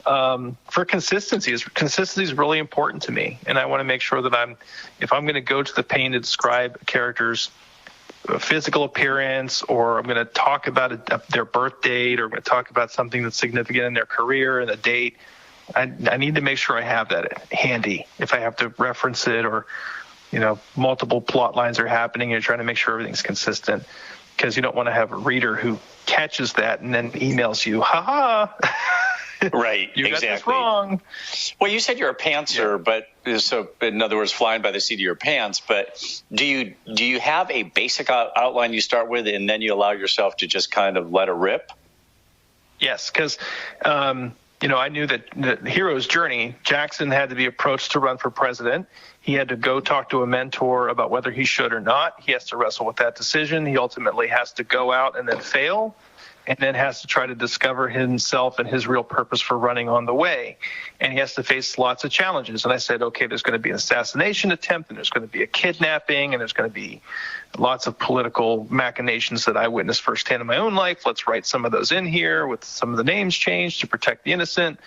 for consistency. Consistency is really important to me. And I want to make sure that if I'm going to go to the pain to describe a character's physical appearance, or I'm going to talk about their birth date, or I'm going to talk about something that's significant in their career and the date, I need to make sure I have that handy if I have to reference it, or multiple plot lines are happening and you're trying to make sure everything's consistent, because you don't want to have a reader who catches that and then emails you, right, you exactly. got this wrong. Well, you said you're a pantser, but so in other words, flying by the seat of your pants. But do you have a basic outline you start with, and then you allow yourself to just kind of let it rip? Yes, because I knew that the hero's journey, Jackson had to be approached to run for president. He had to go talk to a mentor about whether he should or not. He has to wrestle with that decision. He ultimately has to go out and then fail, and then has to try to discover himself and his real purpose for running on the way. And he has to face lots of challenges. And I said, okay, there's going to be an assassination attempt, and there's going to be a kidnapping, and there's going to be lots of political machinations that I witnessed firsthand in my own life. Let's write some of those in here with some of the names changed to protect the innocent.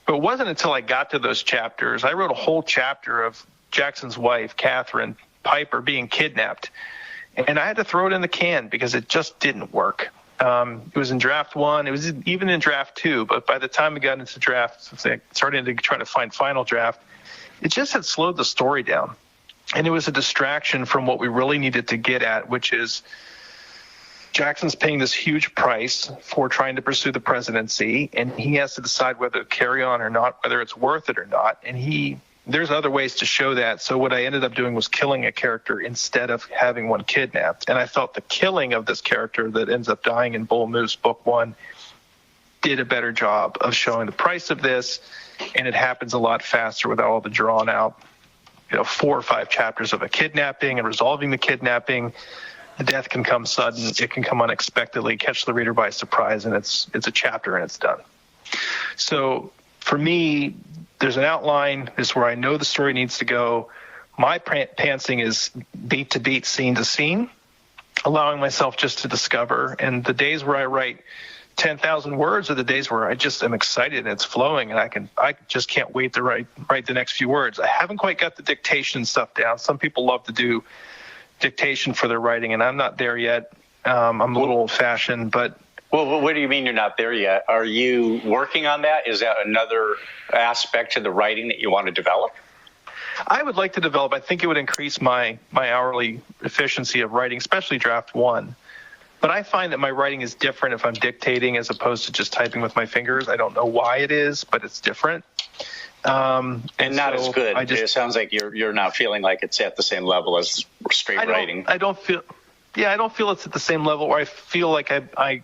But it wasn't until I got to those chapters, I wrote a whole chapter of Jackson's wife, Catherine Piper, being kidnapped. And I had to throw it in the can because it just didn't work. It was in draft 1. It was even in draft 2. But by the time we got into starting to try to find final draft, it just had slowed the story down. And it was a distraction from what we really needed to get at, which is Jackson's paying this huge price for trying to pursue the presidency, and he has to decide whether to carry on or not, whether it's worth it or not. And there's other ways to show that. So what I ended up doing was killing a character instead of having one kidnapped. And I felt the killing of this character that ends up dying in Bull Moose Book 1 did a better job of showing the price of this, and it happens a lot faster without all the drawn out, 4 or 5 chapters of a kidnapping and resolving the kidnapping. The death can come sudden, it can come unexpectedly, catch the reader by surprise, and it's a chapter and it's done. So for me, there's an outline. This is where I know the story needs to go. My pantsing is beat to beat, scene to scene, allowing myself just to discover. And the days where I write 10,000 words are the days where I just am excited and it's flowing, and I just can't wait to write the next few words. I haven't quite got the dictation stuff down. Some people love to do dictation for their writing, and I'm not there yet. I'm a little old-fashioned, but... Well, what do you mean you're not there yet? Are you working on that? Is that another aspect to the writing that you want to develop? I would like to develop. I think it would increase my hourly efficiency of writing, especially draft 1. But I find that my writing is different if I'm dictating as opposed to just typing with my fingers. I don't know why it is, but it's different. And not as good. It sounds like you're not feeling like it's at the same level as straight writing. I don't feel it's at the same level where I feel like I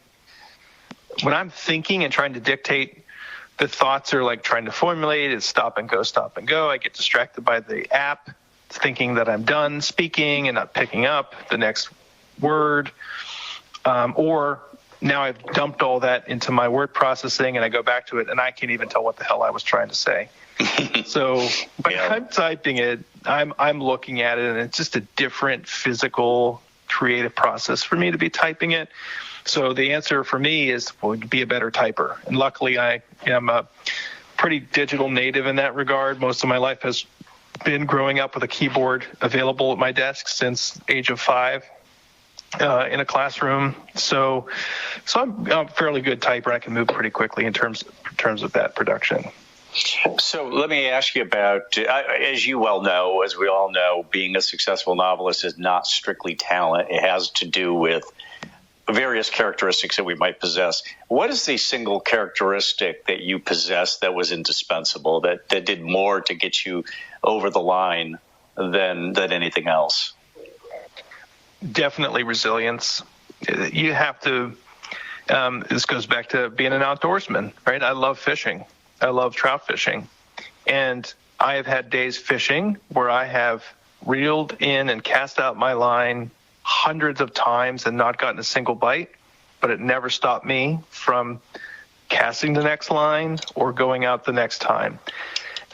when I'm thinking and trying to dictate, the thoughts are like trying to formulate. It's stop and go. I get distracted by the app, thinking that I'm done speaking and not picking up the next word. Or now I've dumped all that into my word processing and I go back to it and I can't even tell what the hell I was trying to say. So when I'm typing it, I'm looking at it, and it's just a different physical, creative process for me to be typing it. So the answer for me is, be a better typer. And luckily I am a pretty digital native in that regard. Most of my life has been growing up with a keyboard available at my desk since age of 5. In a classroom, so I'm a fairly good typer. I can move pretty quickly in terms of that production. So let me ask you about, as you well know, as we all know, being a successful novelist is not strictly talent. It has to do with various characteristics that we might possess. What is the single characteristic that you possess that was indispensable, that did more to get you over the line than anything else? Definitely resilience. You have to, this goes back to being an outdoorsman, right? I love fishing. I love trout fishing. And I have had days fishing where I have reeled in and cast out my line hundreds of times and not gotten a single bite, but it never stopped me from casting the next line or going out the next time.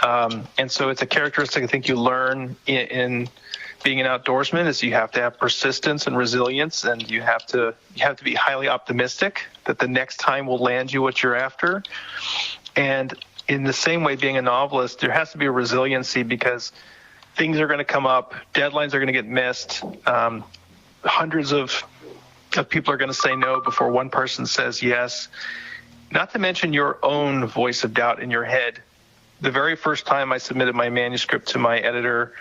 And so it's a characteristic I think you learn in being an outdoorsman, is you have to have persistence and resilience, and you have to be highly optimistic that the next time will land you what you're after. And in the same way, being a novelist, there has to be a resiliency because things are going to come up, deadlines are going to get missed, hundreds of people are going to say no before one person says yes, not to mention your own voice of doubt in your head. The very first time I submitted my manuscript to my editor,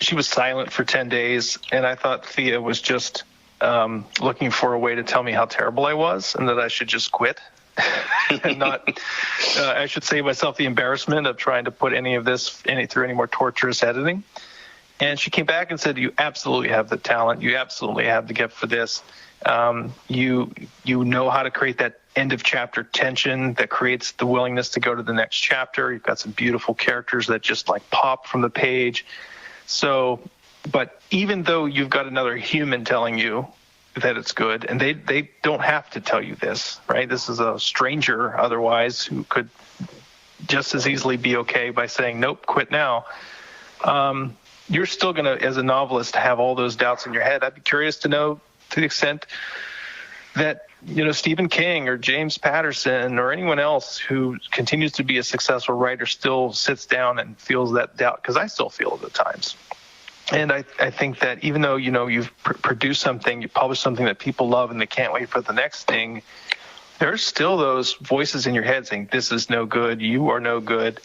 she was silent for 10 days, and I thought Thea was just looking for a way to tell me how terrible I was and that I should just quit and not, I should save myself the embarrassment of trying to put any of this through any more torturous editing. And she came back and said, you absolutely have the talent. You absolutely have the gift for this. You know how to create that end of chapter tension that creates the willingness to go to the next chapter. You've got some beautiful characters that just like pop from the page. So, but even though you've got another human telling you that it's good, and they don't have to tell you this, right? This is a stranger otherwise who could just as easily be okay by saying, nope, quit now. You're still going to, as a novelist, have all those doubts in your head. I'd be curious to know to the extent that, Stephen King or James Patterson or anyone else who continues to be a successful writer still sits down and feels that doubt, because I still feel it at times. And I think that even though, you've produced something, you published something that people love and they can't wait for the next thing, there's still those voices in your head saying, this is no good, you are no good.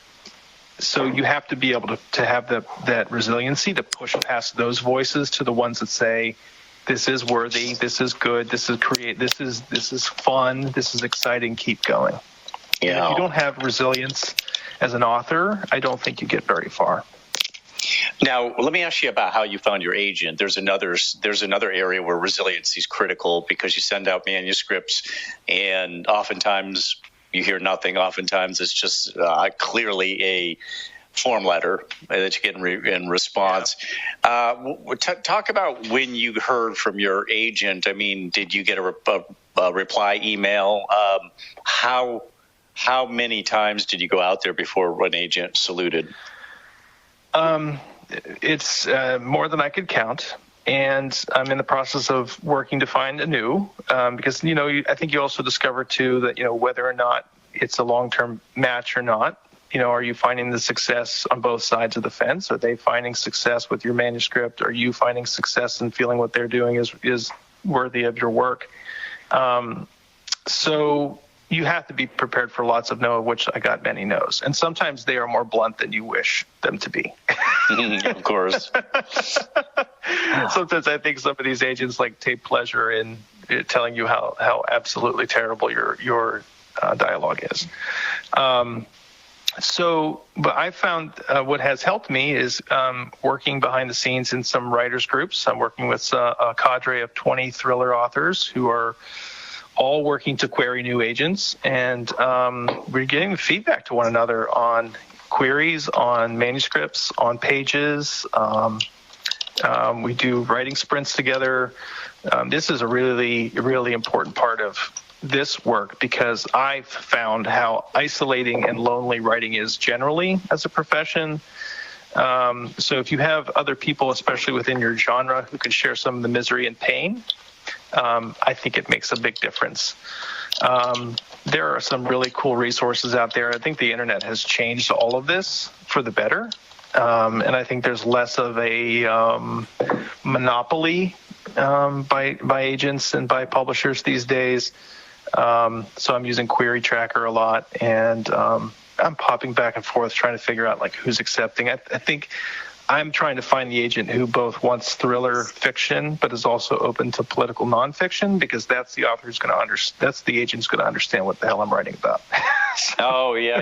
So you have to be able to have that resiliency to push past those voices to the ones that say, this is worthy, this is good, this is fun, this is exciting, keep going. Yeah. And if you don't have resilience as an author, I don't think you get very far. Now, let me ask you about how you found your agent. There's another area where resiliency is critical because you send out manuscripts, and oftentimes you hear nothing. Oftentimes it's just clearly a form letter that you get in response. Yeah. Talk about when you heard from your agent. I mean, did you get a reply email? How many times did you go out there before an agent saluted? It's more than I could count, and I'm in the process of working to find a new, because, I think you also discover too that, whether or not it's a long-term match or not, are you finding the success on both sides of the fence? Are they finding success with your manuscript? Are you finding success and feeling what they're doing is worthy of your work? So you have to be prepared for lots of no, of which I got many no's. And sometimes they are more blunt than you wish them to be. Of course. Sometimes I think some of these agents take pleasure in telling you how absolutely terrible your dialogue is. But I found what has helped me is working behind the scenes in some writers groups. I'm working with a cadre of 20 thriller authors who are all working to query new agents, and we're getting feedback to one another on queries, on manuscripts, on pages. We do writing sprints together. This is a really, really important part of this work because I've found how isolating and lonely writing is generally as a profession. So if you have other people, especially within your genre, who can share some of the misery and pain, I think it makes a big difference. There are some really cool resources out there. I think the internet has changed all of this for the better. And I think there's less of a monopoly by agents and by publishers these days. So I'm using Query Tracker a lot, and I'm popping back and forth trying to figure out who's accepting. I think I'm trying to find the agent who both wants thriller fiction but is also open to political nonfiction, because that's the author who's going to that's the agent's going to understand what the hell I'm writing about. Oh yeah.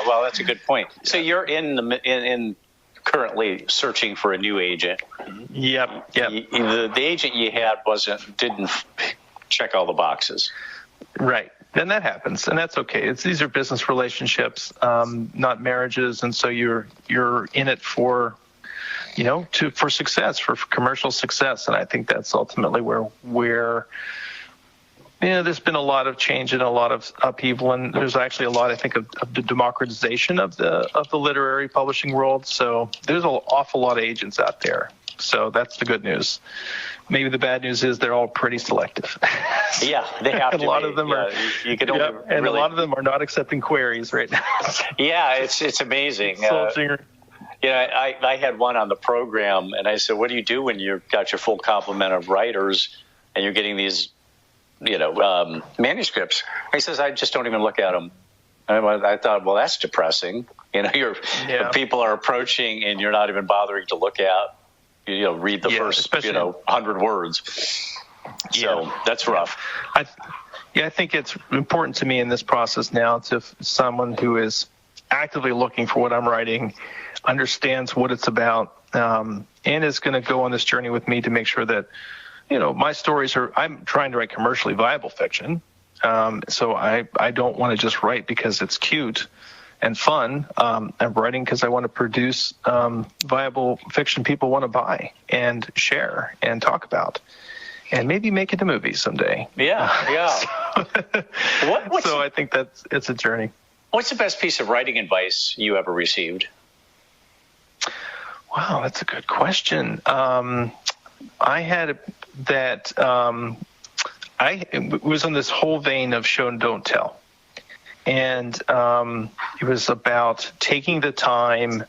Well, that's a good point. So you're in currently searching for a new agent. Yep. The agent you had didn't check all the boxes. Right. And that happens, and that's okay. These are business relationships, not marriages, and so you're in it for for success, for commercial success. And I think that's ultimately where there's been a lot of change and a lot of upheaval, and there's actually a lot, I think, of the democratization of the literary publishing world. So there's an awful lot of agents out there. So that's the good news. Maybe the bad news is they're all pretty selective. Yeah, they have to. A lot of them are. You can only and a lot of them are not accepting queries right now. Yeah, it's amazing. I had one on the program, and I said, "What do you do when you've got your full complement of writers and you're getting these, manuscripts?" He says, "I just don't even look at them." I thought, well, that's depressing. People are approaching, and you're not even bothering to look at. Read the first, 100 words. So that's rough. I think it's important to me in this process now to someone who is actively looking for what I'm writing, understands what it's about, and is going to go on this journey with me to make sure that, my stories I'm trying to write commercially viable fiction. So I don't want to just write because it's cute and fun. I'm writing because I want to produce viable fiction people want to buy and share and talk about, and maybe make it a movie someday. Yeah. So I think it's a journey. What's the best piece of writing advice you ever received? Wow, that's a good question. I had that. I was on this whole vein of show and don't tell. And it was about taking the time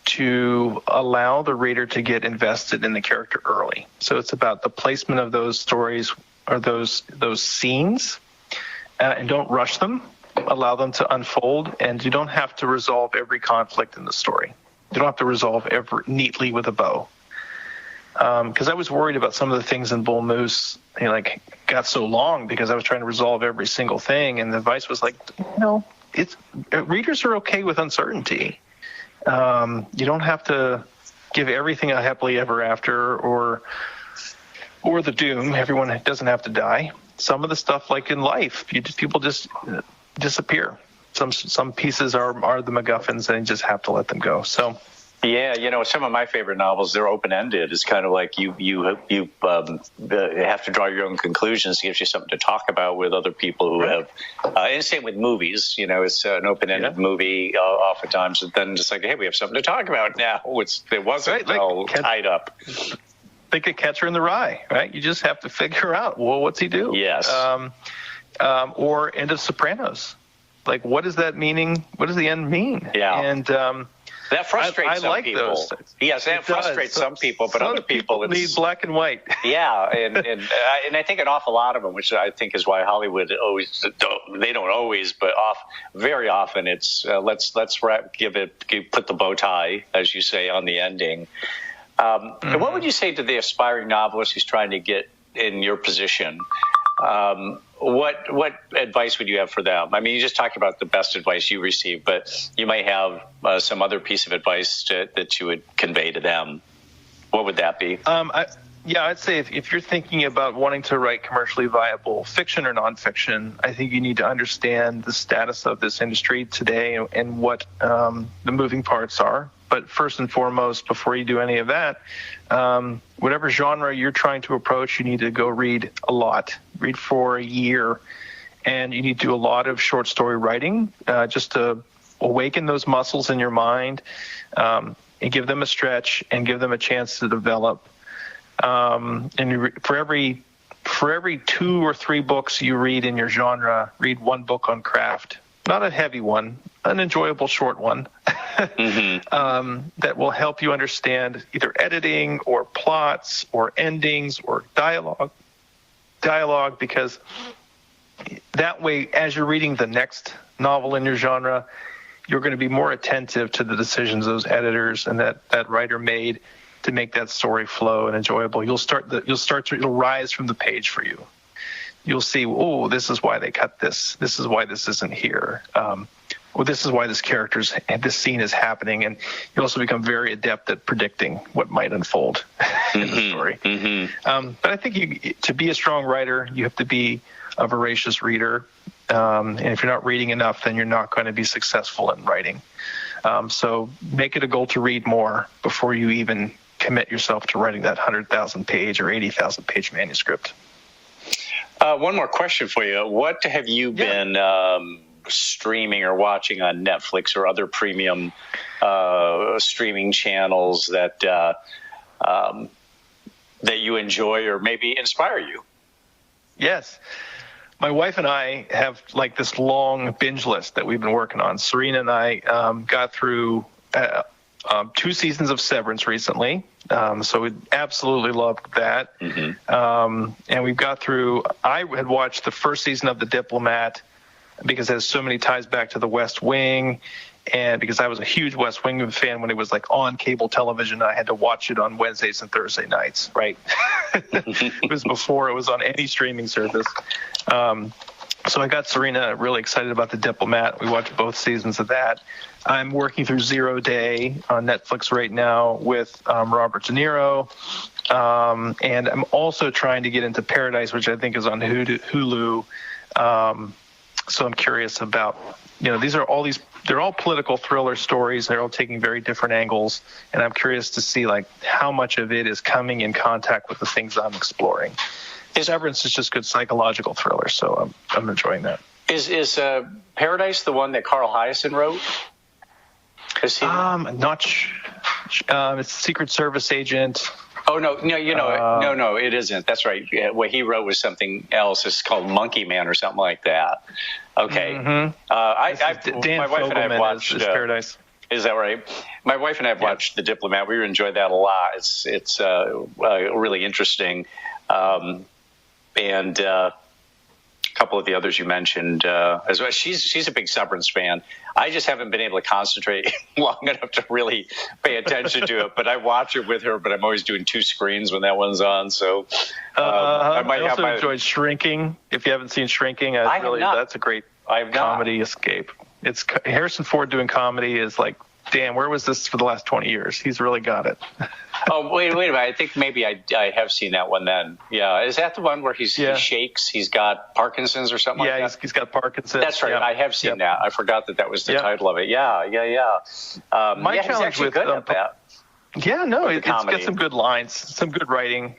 to allow the reader to get invested in the character early. So it's about the placement of those stories or those scenes, and don't rush them. Allow them to unfold, and you don't have to resolve every conflict in the story. You don't have to resolve every neatly with a bow. Because I was worried about some of the things in Bull Moose, got so long because I was trying to resolve every single thing, and the advice was readers are okay with uncertainty. You don't have to give everything a happily ever after or the doom. Everyone doesn't have to die. Some of the stuff, like in life, people just disappear. Some pieces are the MacGuffins, and you just have to let them go. So. Yeah, some of my favorite novels, they're open-ended. It's kind of like you have to draw your own conclusions. It gives you something to talk about with other people who have. And same with movies. It's an open-ended movie oftentimes. And then it's like, hey, we have something to talk about now. It wasn't all tied up. Think of Catcher in the Rye, right? You just have to figure out, well, what's he do? Yes. Or End of Sopranos. Like, what does that meaning? What does the end mean? Yeah. And that frustrates some people. Those. Yes, that frustrates some people, but other people need black and white. Yeah, and I think an awful lot of them, which I think is why Hollywood don't always, but very often it's let's put the bow tie, as you say, on the ending. And what would you say to the aspiring novelist who's trying to get in your position? What advice would you have for them? I mean, you just talked about the best advice you received, but you might have some other piece of advice that you would convey to them. What would that be? I'd say if you're thinking about wanting to write commercially viable fiction or nonfiction, I think you need to understand the status of this industry today and what the moving parts are. But first and foremost, before you do any of that, whatever genre you're trying to approach, you need to go read a lot. Read for a year, and you need to do a lot of short story writing just to awaken those muscles in your mind and give them a stretch and give them a chance to develop. For every 2 or 3 books you read in your genre, read one book on craft. Not a heavy one, an enjoyable short one that will help you understand either editing or plots or endings or dialogue, because that way, as you're reading the next novel in your genre, you're going to be more attentive to the decisions those editors and that writer made to make that story flow and enjoyable. It'll rise from the page for you. You'll see, this is why they cut this. This is why this isn't here. This is why this scene is happening. And you also become very adept at predicting what might unfold in the story. But I think to be a strong writer, you have to be a voracious reader. And if you're not reading enough, then you're not going to be successful in writing. So make it a goal to read more before you even commit yourself to writing that 100,000 page or 80,000 page manuscript. One more question for you. What have you been streaming or watching on Netflix or other premium streaming channels that you enjoy or maybe inspire you? Yes. My wife and I have this long binge list that we've been working on. Serena and I got through 2 seasons of Severance recently. So we absolutely loved that. And we've got through, I had watched the first season of The Diplomat because it has so many ties back to the West Wing. And because I was a huge West Wing fan when it was on cable television, I had to watch it on Wednesdays and Thursday nights, right? It was before it was on any streaming service. So I got Serena really excited about The Diplomat. We watched both seasons of that. I'm working through 0 Day on Netflix right now with Robert De Niro. And I'm also trying to get into Paradise, which I think is on Hulu. So I'm curious about, they're all political thriller stories. They're all taking very different angles. And I'm curious to see how much of it is coming in contact with the things I'm exploring. Severance is just good psychological thriller, so I'm enjoying that. Is Paradise the one that Carl Hiaasen wrote? Is he? Not. It's Secret Service agent. Oh no, no, it isn't. That's right. What he wrote was something else. It's called Monkey Man or something like that. Okay. Dan my wife and I have watched is Paradise. Is that right? My wife and I have watched The Diplomat. We enjoyed that a lot. It's really interesting. And a couple of the others you mentioned as well. She's a big Severance fan. I just haven't been able to concentrate long enough to really pay attention to it. But I watch it with her. But I'm always doing two screens when that one's on. So I also enjoyed Shrinking. If you haven't seen Shrinking, that's a great comedy escape. It's Harrison Ford doing comedy is like, damn, where was this for the last 20 years? He's really got it. Oh, wait a minute. I think maybe I have seen that one then. Yeah. Is that the one where he shakes? He's got Parkinson's or something like that? Yeah, he's got Parkinson's. That's right. Yeah. I have seen that. I forgot that was the title of it. Yeah. My challenge he's actually with good at that. Yeah, no, it's got some good lines, some good writing,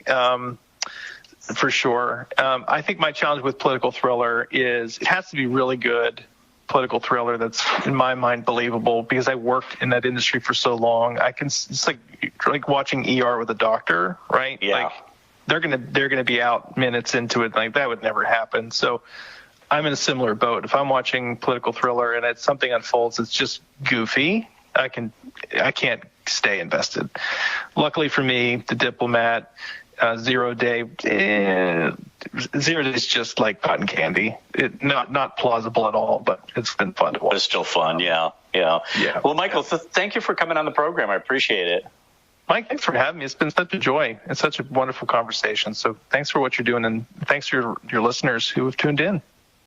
for sure. I think my challenge with political thriller is it has to be really good political thriller that's in my mind believable, because I worked in that industry for so long. It's like watching ER with a doctor, right? Yeah. Like they're gonna be out minutes into it, like that would never happen. So I'm in a similar boat. If I'm watching political thriller and something unfolds it's just goofy, I can't stay invested. Luckily for me, The Diplomat, 0 Day. 0 Day is just like cotton candy. Not plausible at all, but it's been fun to watch. But it's still fun, yeah. Well, Michael, thank you for coming on the program. I appreciate it. Mike, thanks for having me. It's been such a joy and such a wonderful conversation. So thanks for what you're doing, and thanks for your listeners who have tuned in.